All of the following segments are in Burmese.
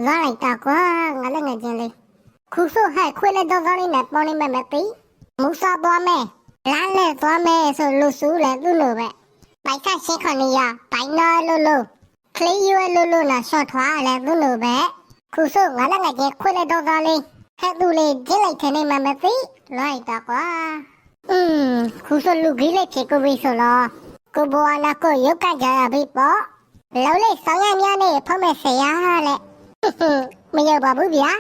လိုက်တာကွာငါလည်းငါချင်းလေးခုဆိုဟဲ့ခွေးလေးတော့လေးနဲ့ပေါင်းနေမဲ့မသိမူစာသွားမယ်လမ်းလဲသွားမယ်ဆိုလို့စုလဲသူ့လိုပဲပိုက်ကရှင်းခဏရပိုင်နာလို့ခလေးရွယ်လို့နာရှော့ထွားလဲသူ့လိုပဲခုဆိုငါလည်းငါချင်းခွေးလေးတော့လေးဟဲ့သူလေးကျင်းလိုက်တဲ့နေမှမသိလိုက်တာကွာခုဆိုလူကြီးလေးဖြစ်ကိုပြီဆိုတော့ကိုဘွားနာကိုရုပ်ကကြရပြီပေါ့လောလေးဆောင်ရများနေဖုံးမဲ့ဆရာလေမရပါဘူးဗျာ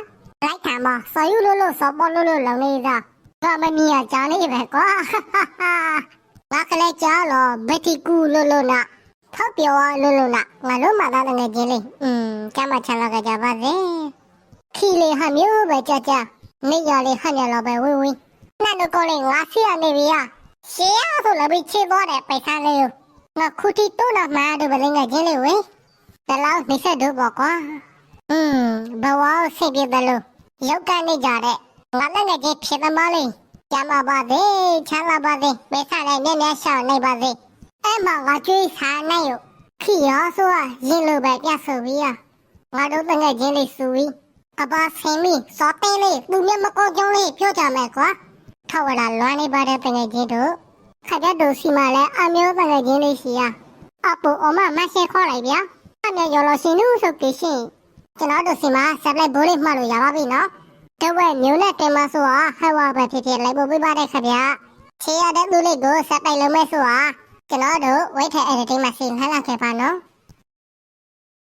လိုက်တာမဆော်ယူလို့ဆော်ပေါ်လို့လုံနေတာကမနီယာကြားနေပဲကွာဘာကလေးကြားလို့ဘက်တီကူလို့နာထောက်ပြောလို့နာငါတို့မှသာငယ်ချင်းလေးကျမချလာကြပါစေခီလေးဟာမျိုးပဲကြကြနေရလေးဟန်ရတော့ပဲဝင်းနာတို့ကိုလေးငါစီရနေပြီရှေးရဆိုလည်းချေသွားတယ်ပိုက်ဆံလေးငါခုတီတော့လာမှတို့ပဲငယ်ချင်းလေးဝင်းတလောက်နေဆက်တို့ပေါ့ကွာဘဝစိတ်ပြတယ်လို့ရောက်ကနေကြတဲ့ငါလည်းငယ်ချင်းဖြစ်သမားလေးကျမ်းပါစေချမ်းသာပါစေပဲစားတဲ့နည်းနည်းရှောင်းနေပါစေအဲ့မှာငါကြွေးစားနေရခီရောဆိုတာရင်လိုပဲပြဆိုပြီးငါတို့ငယ်ချင်းလေးစုပြီးအပါဆင်းပြီးစောတဲလေးသူမျက်မကောကြောင်းလေးပြောကြမယ်ကွာထောက်ဝလာလွမ်းနေပါတဲ့ငယ်ချင်းတို့ခကြတို့စီမလဲအမျိုးငယ်ချင်းလေးရှိအပူအမမရှိခေါ်လိုက်ဗျာအမေရောလို့ရှင်လူဆိုကြရှင်ကျွန်တော်တို့စီမဆက်လက်ဘိုးလေးမှတ်လို့ရပါပြီနော်တဝက်မျိုးနဲ့တင်မဆိုတာဟဲ့ဝါပဲဖြစ်ဖြစ်လိုက်ဖို့ပြပါတဲ့ခဗျာချေရတဲ့သူလေးကိုဆက်တိုက်လုံးမဲ့ဆိုတာကျွန်တော်တို့ဝိတ်ထဲ editing မှာစီဟန်လာခဲ့ပါနော်